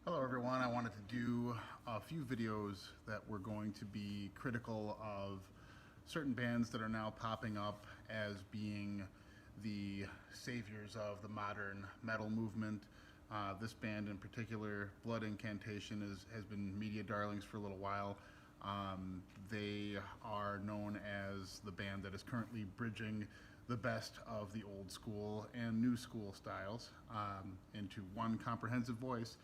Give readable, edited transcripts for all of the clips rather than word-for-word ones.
Hello everyone, I wanted to do a few videos that were going to be critical of certain bands that are now popping up as being the saviors of the modern metal movement. This band in particular, Blood Incantation, has been media darlings for a little while. They are known as the band that is currently bridging the best of the old school and new school styles into one comprehensive voice.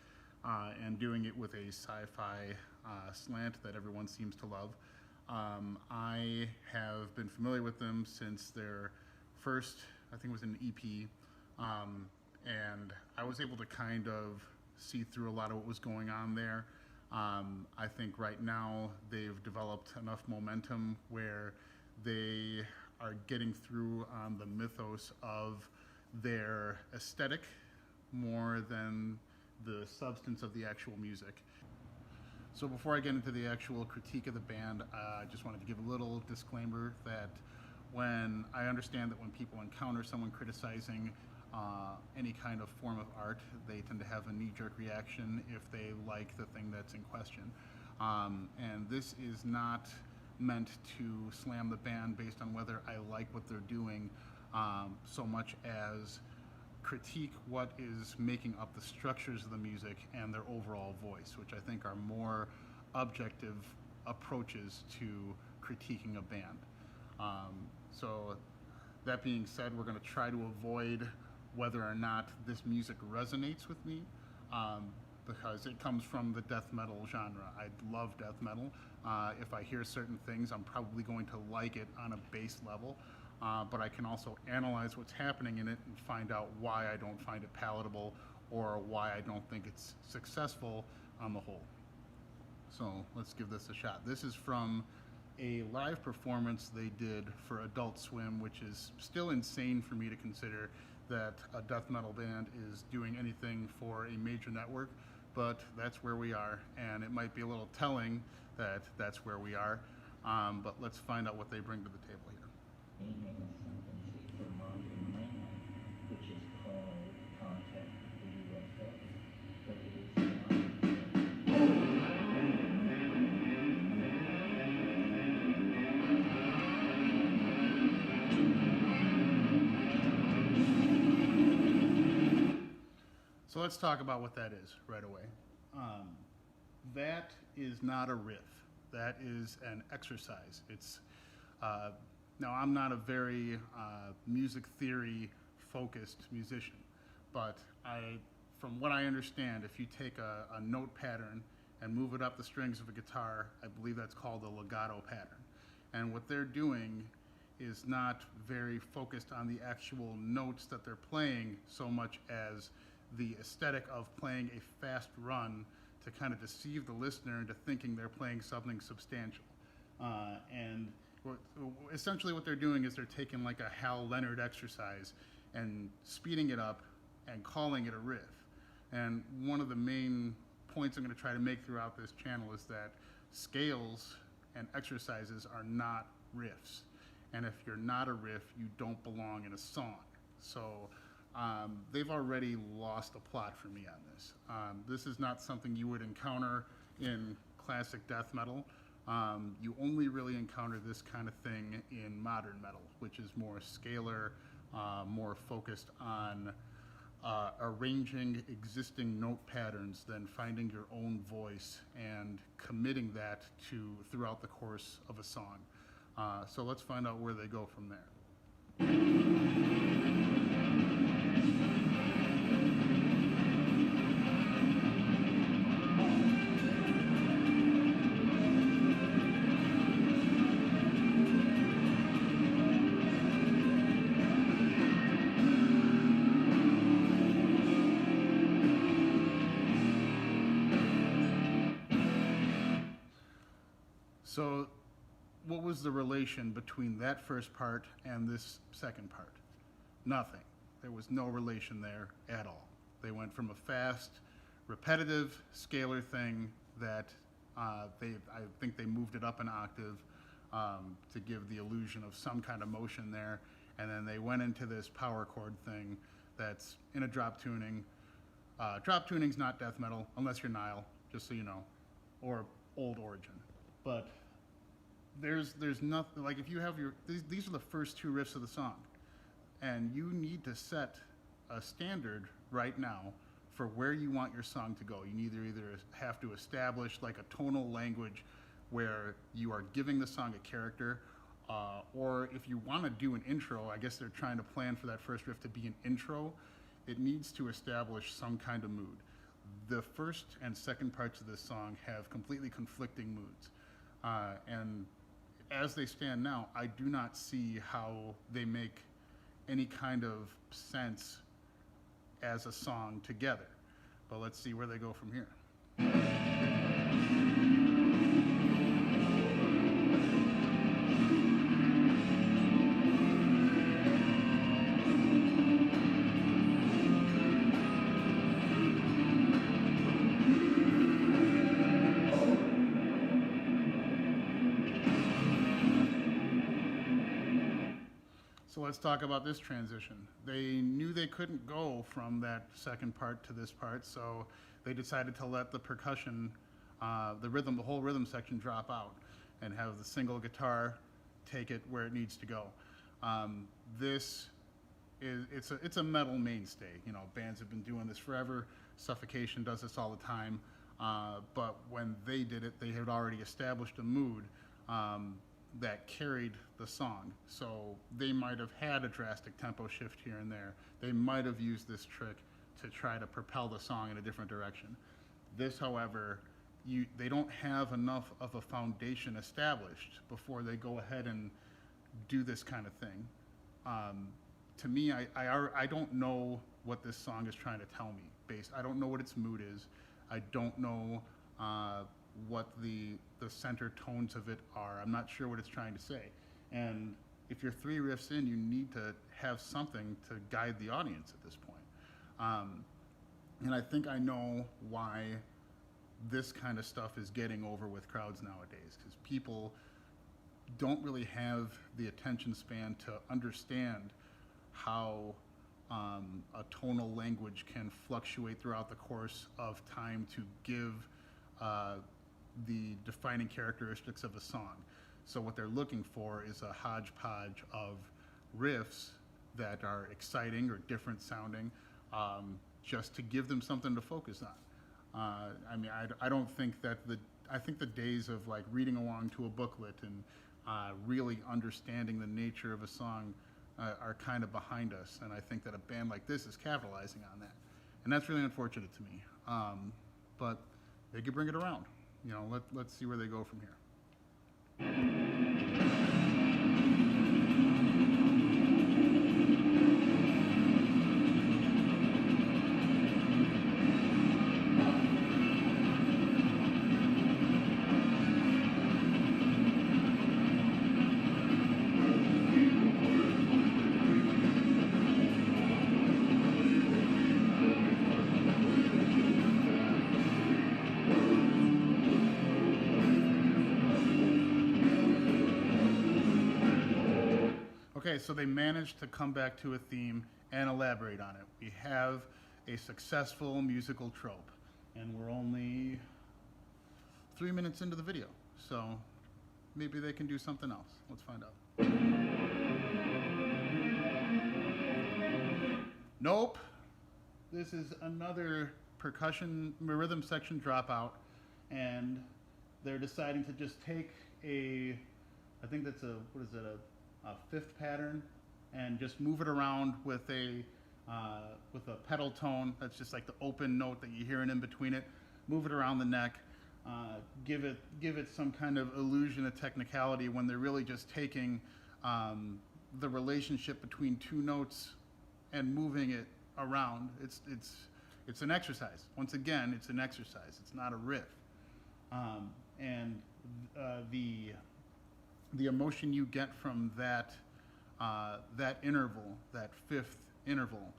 And doing it with a sci-fi slant that everyone seems to love. I have been familiar with them since their first, I think it was an EP, and I was able to kind of see through a lot of what was going on there. I think right now they've developed enough momentum where they are getting through on the mythos of their aesthetic more than the substance of the actual music. So before I get into the actual critique of the band, I just wanted to give a little disclaimer that when I understand that when people encounter someone criticizing any kind of form of art, they tend to have a knee-jerk reaction if they like the thing that's in question. And this is not meant to slam the band based on whether I like what they're doing so much as critique what is making up the structures of the music and their overall voice, which I think are more objective approaches to critiquing a band. So that being said, we're going to try to avoid whether or not this music resonates with me, because it comes from the death metal genre. I love death metal. If I hear certain things, I'm probably going to like it on a base level. But I can also analyze what's happening in it and find out why I don't find it palatable or why I don't think it's successful on the whole. So let's give this a shot. This is from a live performance they did for Adult Swim, which is still insane for me to consider that a death metal band is doing anything for a major network, but that's where we are, and it might be a little telling that that's where we are, but let's find out what they bring to the table here. Aiming at something for modern man, which is called contact with the UFO, but it is So let's talk about what that is right away. That is not a riff. That is an exercise. It's now I'm not a very music theory focused musician, but from what I understand, if you take a note pattern and move it up the strings of a guitar, I believe that's called a legato pattern. And what they're doing is not very focused on the actual notes that they're playing so much as the aesthetic of playing a fast run to kind of deceive the listener into thinking they're playing something substantial. And essentially what they're doing is they're taking like a Hal Leonard exercise and speeding it up and calling it a riff. And one of the main points I'm going to try to make throughout this channel is that scales and exercises are not riffs. And if you're not a riff, you don't belong in a song. So they've already lost a plot for me on this. This is not something you would encounter in classic death metal. You only really encounter this kind of thing in modern metal, which is more scalar, more focused on arranging existing note patterns than finding your own voice and committing that to throughout the course of a song. So let's find out where they go from there. So what was the relation between that first part and this second part? Nothing. There was no relation there at all. They went from a fast, repetitive, scalar thing that I think they moved it up an octave to give the illusion of some kind of motion there, and then they went into this power chord thing that's in a drop tuning, Drop tuning's not death metal, unless you're Nile, just so you know, or Old Origin. But there's nothing, like if you have these are the first two riffs of the song, and you need to set a standard right now for where you want your song to go. You either have to establish like a tonal language where you are giving the song a character, or if you want to do an intro, I guess they're trying to plan for that first riff to be an intro, it needs to establish some kind of mood. The first and second parts of this song have completely conflicting moods. And as they stand now, I do not see how they make any kind of sense as a song together. But let's see where they go from here. So let's talk about this transition. They knew they couldn't go from that second part to this part, so they decided to let the percussion, the whole rhythm section drop out and have the single guitar take it where it needs to go. It's a metal mainstay. You know, bands have been doing this forever. Suffocation does this all the time. But when they did it, they had already established a mood that carried the song. So they might have had a drastic tempo shift here and there. They might have used this trick to try to propel the song in a different direction. This, however, they don't have enough of a foundation established before they go ahead and do this kind of thing. To me, I don't know what this song is trying to tell me. I don't know what its mood is. I don't know what the center tones of it are. I'm not sure what it's trying to say. And if you're three riffs in, you need to have something to guide the audience at this point. And I think I know why this kind of stuff is getting over with crowds nowadays, because people don't really have the attention span to understand how a tonal language can fluctuate throughout the course of time to give the defining characteristics of a song. So what they're looking for is a hodgepodge of riffs that are exciting or different sounding, just to give them something to focus on. I mean, I don't think that I think the days of like reading along to a booklet and really understanding the nature of a song are kind of behind us. And I think that a band like this is capitalizing on that. And that's really unfortunate to me. But they could bring it around. You know, let's see where they go from here. Okay, so they managed to come back to a theme and elaborate on it. We have a successful musical trope, and we're only 3 minutes into the video, so maybe they can do something else. Let's find out. Nope. This is another percussion rhythm section dropout, and they're deciding to just take I think that's a fifth pattern, and just move it around with a pedal tone that's just like the open note that you're hearing in between it. Move it around the neck, give it some kind of illusion of technicality when they're really just taking the relationship between two notes and moving it around. It's an exercise. Once again, it's an exercise. It's not a riff. And the emotion you get from that interval, that fifth interval,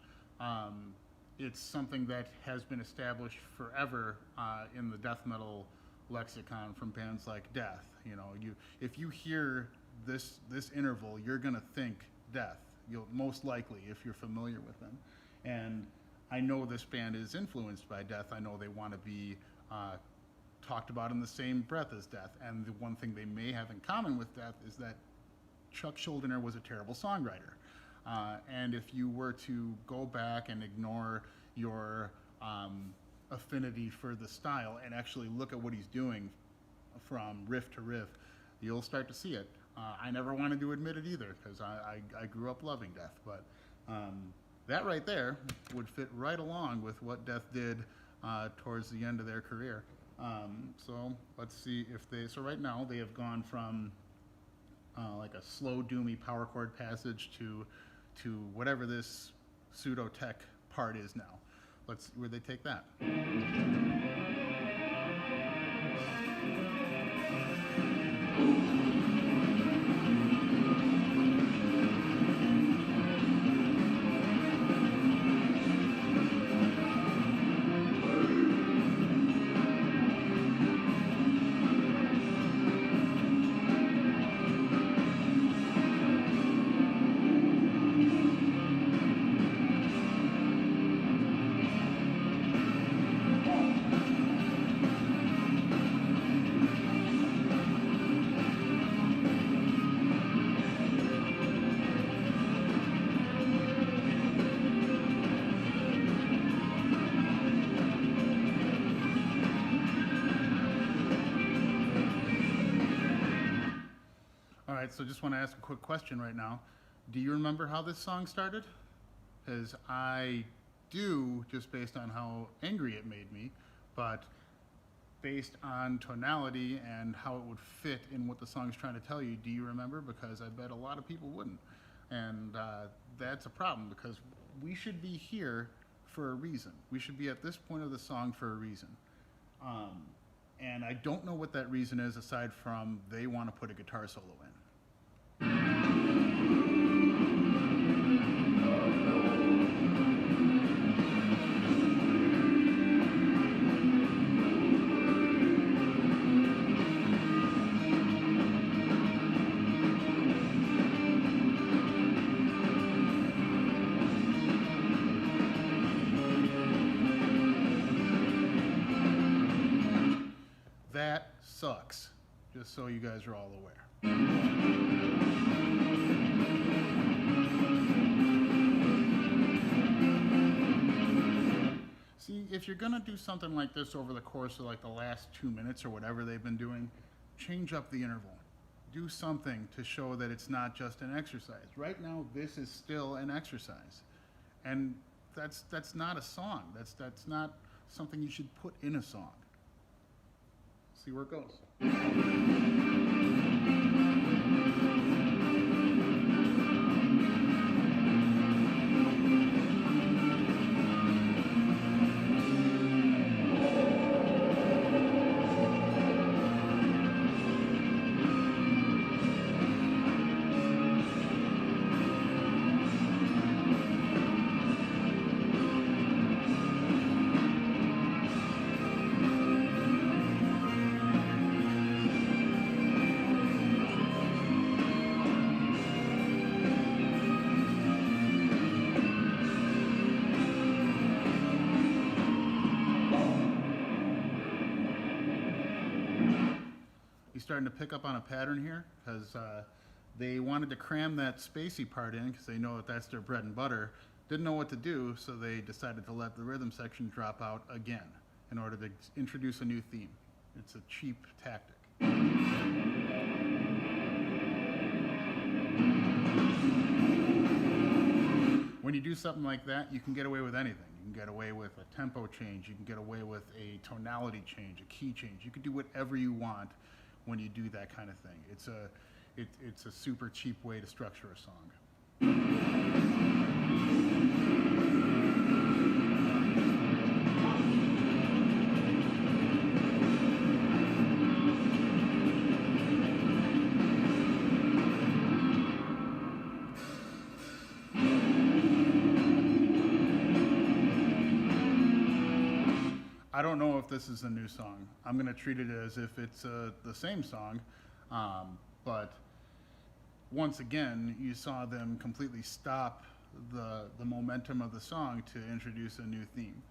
it's something that has been established forever in the death metal lexicon from bands like Death. You know, if you hear this interval, you're gonna think Death. You'll most likely, if you're familiar with them. And I know this band is influenced by Death. I know they want to be talked about in the same breath as Death. And the one thing they may have in common with Death is that Chuck Schuldiner was a terrible songwriter. And if you were to go back and ignore your affinity for the style and actually look at what he's doing from riff to riff, you'll start to see it. I never wanted to admit it either, because I grew up loving Death, but that right there would fit right along with what Death did towards the end of their career. So let's see if so right now they have gone from like a slow, doomy power chord passage to whatever this pseudo tech part is now. Let's see where they take that. All right, so just want to ask a quick question right now. Do you remember how this song started? Because I do, just based on how angry it made me, but based on tonality and how it would fit in what the song's trying to tell you, do you remember? Because I bet a lot of people wouldn't. And that's a problem, because we should be here for a reason. We should be at this point of the song for a reason. And I don't know what that reason is, aside from they want to put a guitar solo in. That sucks, just so you guys are all aware. See, if you're gonna do something like this over the course of like the last 2 minutes or whatever they've been doing, change up the interval. Do something to show that it's not just an exercise. Right now, this is still an exercise. And that's not a song. That's not something you should put in a song. See where it goes. Starting to pick up on a pattern here, because they wanted to cram that spacey part in because they know that that's their bread and butter. Didn't know what to do, so they decided to let the rhythm section drop out again in order to introduce a new theme. It's a cheap tactic. When you do something like that, you can get away with anything. You can get away with a tempo change, you can get away with a tonality change, a key change. You can do whatever you want when you do that kind of thing. It's a super cheap way to structure a song. I don't know if this is a new song. I'm going to treat it as if it's the same song, but once again, you saw them completely stop the momentum of the song to introduce a new theme.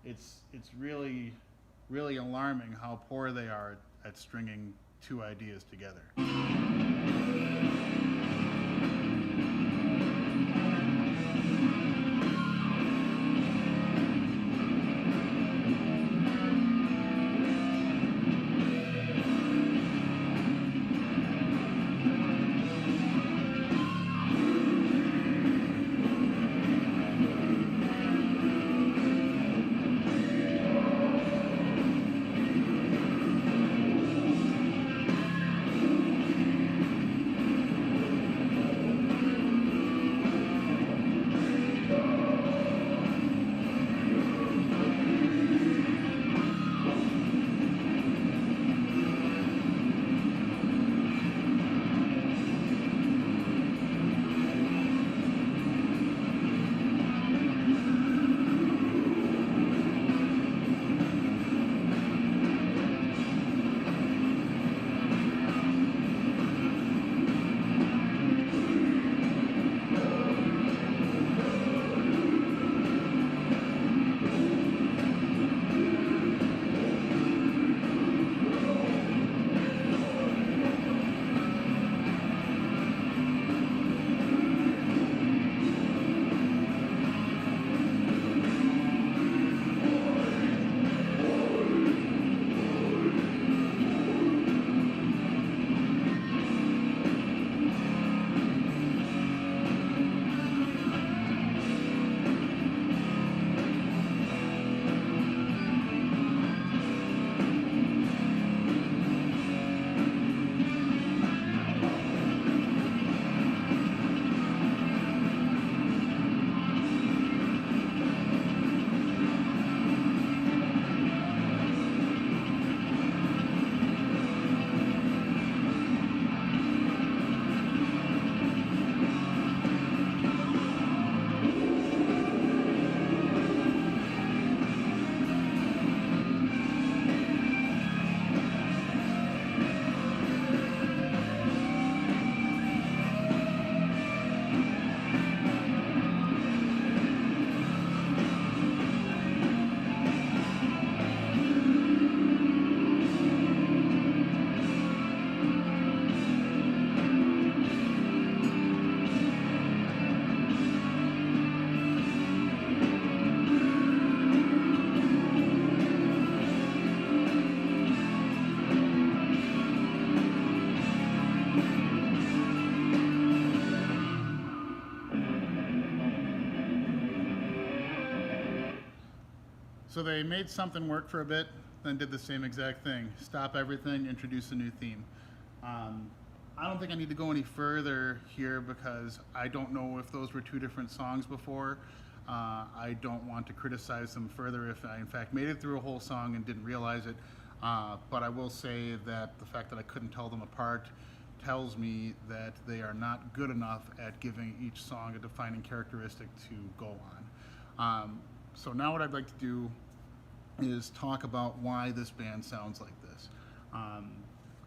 It's really alarming how poor they are at stringing two ideas together. So they made something work for a bit, then did the same exact thing. Stop everything, introduce a new theme. I don't think I need to go any further here because I don't know if those were two different songs before. I don't want to criticize them further if I in fact made it through a whole song and didn't realize it. But I will say that the fact that I couldn't tell them apart tells me that they are not good enough at giving each song a defining characteristic to go on. So now what I'd like to do is talk about why this band sounds like this.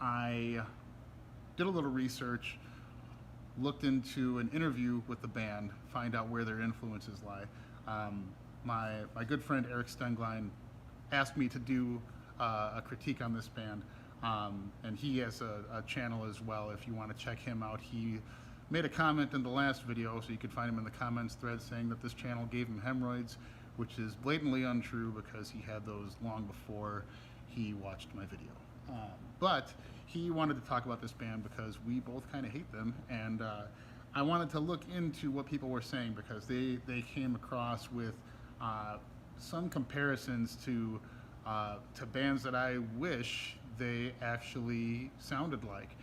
I did a little research, looked into an interview with the band, find out where their influences lie. My good friend Eric Stenglein asked me to do a critique on this band, and he has a channel as well if you want to check him out. He made a comment in the last video, so you could find him in the comments thread, saying that this channel gave him hemorrhoids, which is blatantly untrue because he had those long before he watched my video. But he wanted to talk about this band because we both kind of hate them, and I wanted to look into what people were saying because they came across with some comparisons to bands that I wish they actually sounded like.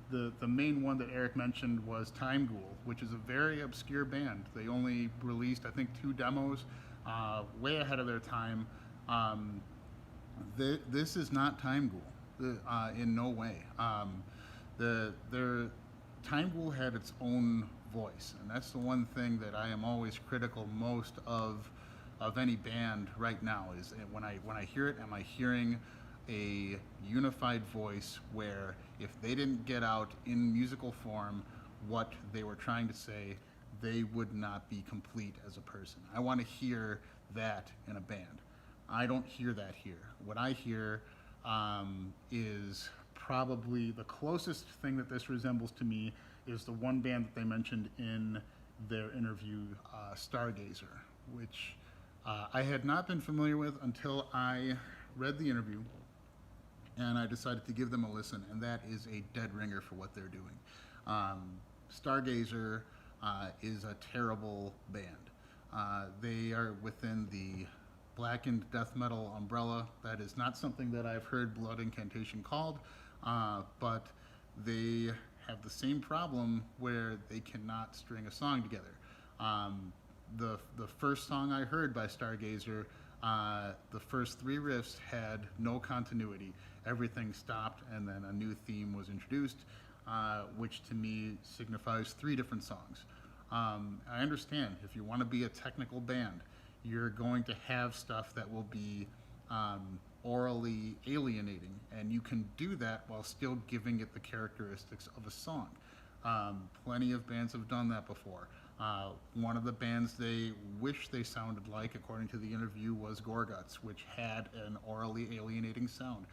The main one that Eric mentioned was Time Ghoul, which is a very obscure band. They only released, I think, 2 demos, way ahead of their time. This is not Time Ghoul, in no way. Their Time Ghoul had its own voice, and that's the one thing that I am always critical most of any band right now. Is when I hear it, am I hearing a unified voice where if they didn't get out in musical form what they were trying to say, they would not be complete as a person. I want to hear that in a band. I don't hear that here. What I hear is probably the closest thing that this resembles to me is the one band that they mentioned in their interview, Stargazer, which I had not been familiar with until I read the interview, and I decided to give them a listen, and that is a dead ringer for what they're doing. Stargazer is a terrible band. They are within the blackened death metal umbrella. That is not something that I've heard Blood Incantation called, but they have the same problem where they cannot string a song together. The first song I heard by Stargazer, the first 3 riffs had no continuity. Everything stopped, and then a new theme was introduced, which to me signifies 3 different songs. I understand if you want to be a technical band, you're going to have stuff that will be orally alienating, and you can do that while still giving it the characteristics of a song. Plenty of bands have done that before. One of the bands they wish they sounded like, according to the interview, was Gorguts, which had an orally alienating sound.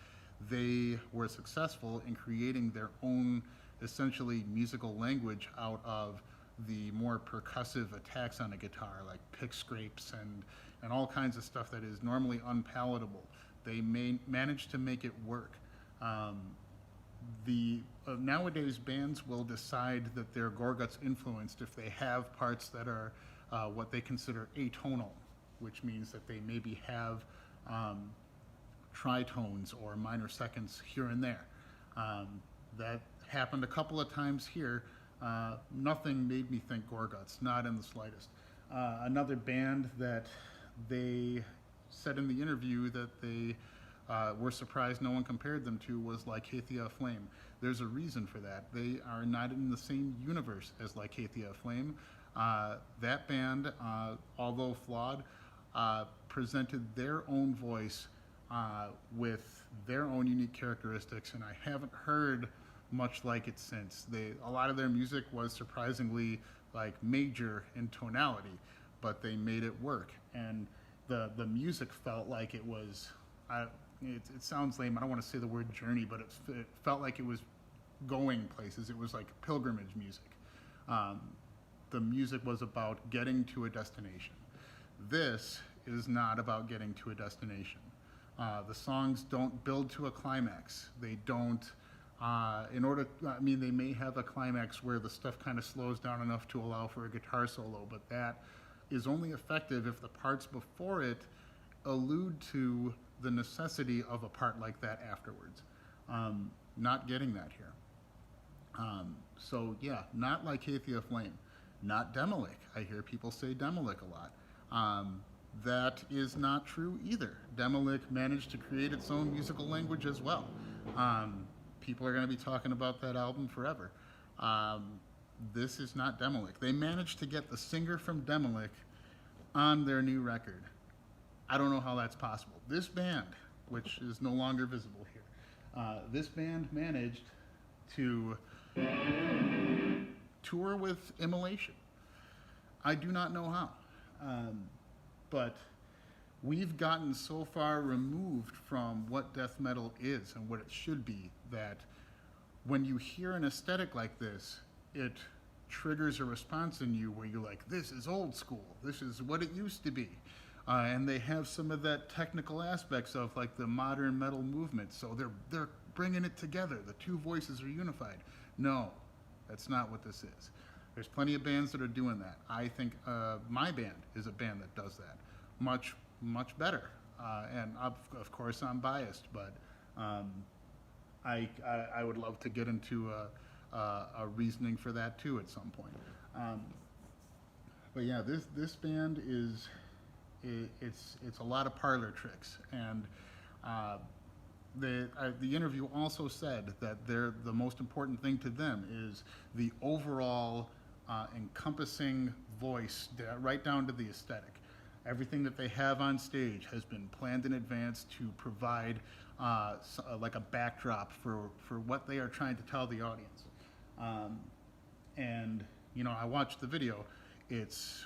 They were successful in creating their own, essentially, musical language out of the more percussive attacks on a guitar, like pick scrapes and all kinds of stuff that is normally unpalatable. They managed to make it work. Nowadays, bands will decide that they're Gorguts influenced if they have parts that are what they consider atonal, which means that they maybe have tritones or minor seconds here and there. That happened a couple of times here. Nothing made me think Gorguts, not in the slightest. Another band that they said in the interview that they were surprised no one compared them to was Lycathia Flame. There's a reason for that. They are not in the same universe as Lycathia Flame. That band, although flawed, presented their own voice with their own unique characteristics, and I haven't heard much like it since. A lot of their music was surprisingly major in tonality, but they made it work, and the music felt like it was. It sounds lame. I don't want to say the word journey, but it felt like it was going places. It was like pilgrimage music. The music was about getting to a destination. This is not about getting to a destination. The songs don't build to a climax. They don't. They may have a climax where the stuff kind of slows down enough to allow for a guitar solo, but that is only effective if the parts before it allude to the necessity of a part like that afterwards. Not getting that here. So yeah, not Lycathia Flame, not Demolic. I hear people say Demolic a lot. That is not true either. Demolic managed to create its own musical language as well. People are going to be talking about that album forever. This is not Demolic. They managed to get the singer from Demolic on their new record. I don't know how that's possible. This band, which is no longer visible here, this band managed to tour with Immolation. I do not know how, but we've gotten so far removed from what death metal is and what it should be that when you hear an aesthetic like this, it triggers a response in you where you're like, this is old school, this is what it used to be. And they have some of that technical aspects of the modern metal movement, so they're bringing it together. The 2 voices are unified. No, that's not what this is. There's plenty of bands that are doing that. I think my band is a band that does that much, much better. And of course I'm biased, but I would love to get into a reasoning for that too at some point. But yeah, this band is. It's a lot of parlor tricks, and the interview also said that the most important thing to them is the overall encompassing voice, right down to the aesthetic. Everything that they have on stage has been planned in advance to provide a backdrop for what they are trying to tell the audience. And I watched the video. It's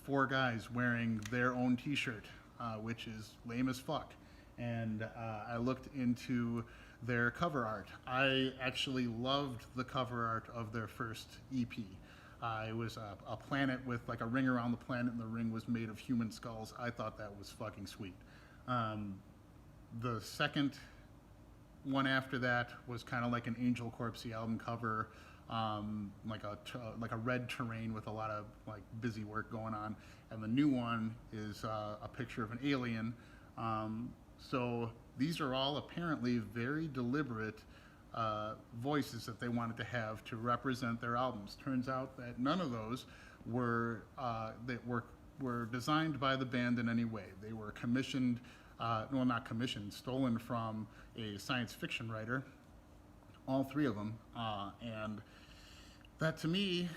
4 guys wearing their own t-shirt, which is lame as fuck. And I looked into their cover art. I actually loved the cover art of their first EP. It was a planet with like a ring around the planet, and the ring was made of human skulls. I thought that was fucking sweet. The second one after that was kind of like an Angel Corpse album cover, like a red terrain with a lot of like busy work going on. And the new one is a picture of an alien. So these are all apparently very deliberate voices that they wanted to have to represent their albums. Turns out that none of those were designed by the band in any way. They were commissioned, well, not commissioned, stolen from a science fiction writer, all 3 of them. And that to me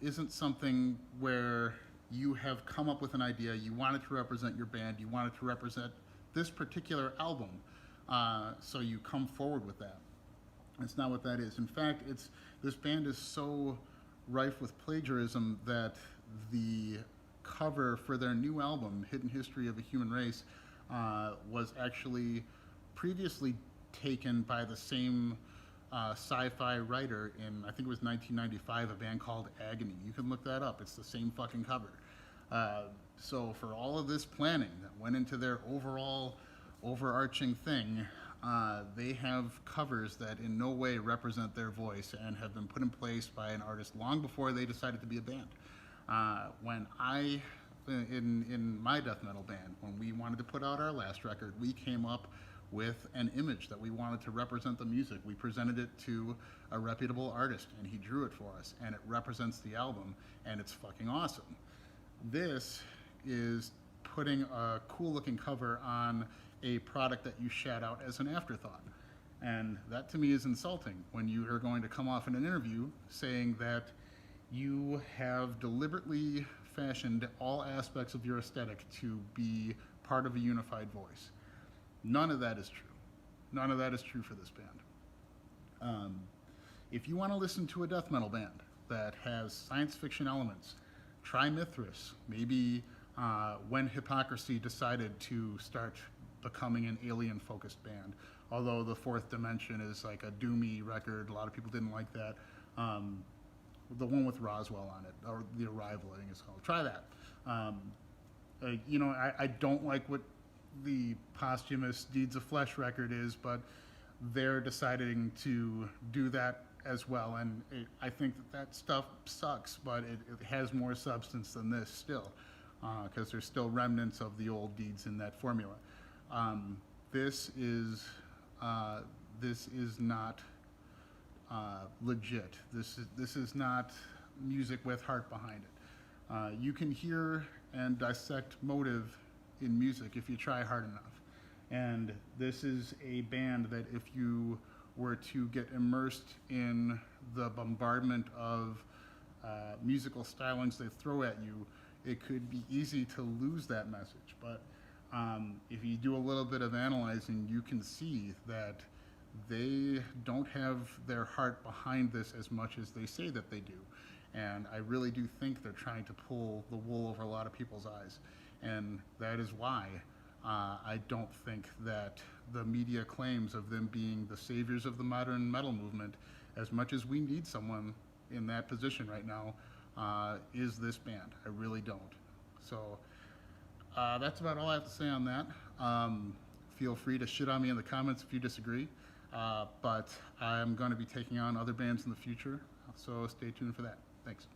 isn't something where you have come up with an idea, you wanted to represent your band, you wanted to represent this particular album, so you come forward with that. That's not what that is. In fact, this band is so rife with plagiarism that the cover for their new album, Hidden History of a Human Race, was actually previously taken by the same sci-fi writer in, I think it was 1995, a band called Agony. You can look that up. It's the same fucking cover. So for all of this planning that went into their overall overarching thing, they have covers that in no way represent their voice and have been put in place by an artist long before they decided to be a band. When in my death metal band, when we wanted to put out our last record, we came up with an image that we wanted to represent the music. We presented it to a reputable artist, and he drew it for us, and it represents the album, and it's fucking awesome. This is putting a cool-looking cover on a product that you shat out as an afterthought. And that to me is insulting when you are going to come off in an interview saying that you have deliberately fashioned all aspects of your aesthetic to be part of a unified voice. None of that is true. None of that is true for this band. If you want to listen to a death metal band that has science fiction elements, try Mithras. Maybe when Hypocrisy decided to start becoming an alien-focused band. Although the Fourth Dimension is like a doomy record, a lot of people didn't like that. The one with Roswell on it, or The Arrival, I think it's called. Try that. You know, I don't like what the posthumous Deeds of Flesh record is, but they're deciding to do that as well, and I think that stuff sucks, but it has more substance than this still, because there's still remnants of the old Deeds in that formula. This is not legit. This is not music with heart behind it. You can hear and dissect motive in music if you try hard enough. And this is a band that if you were to get immersed in the bombardment of musical stylings they throw at you, it could be easy to lose that message. But if you do a little bit of analyzing, you can see that they don't have their heart behind this as much as they say that they do. And I really do think they're trying to pull the wool over a lot of people's eyes. And that is why I don't think that the media claims of them being the saviors of the modern metal movement, as much as we need someone in that position right now, is this band. I really don't. So that's about all I have to say on that. Feel free to shit on me in the comments if you disagree. But I'm going to be taking on other bands in the future, so stay tuned for that. Thanks.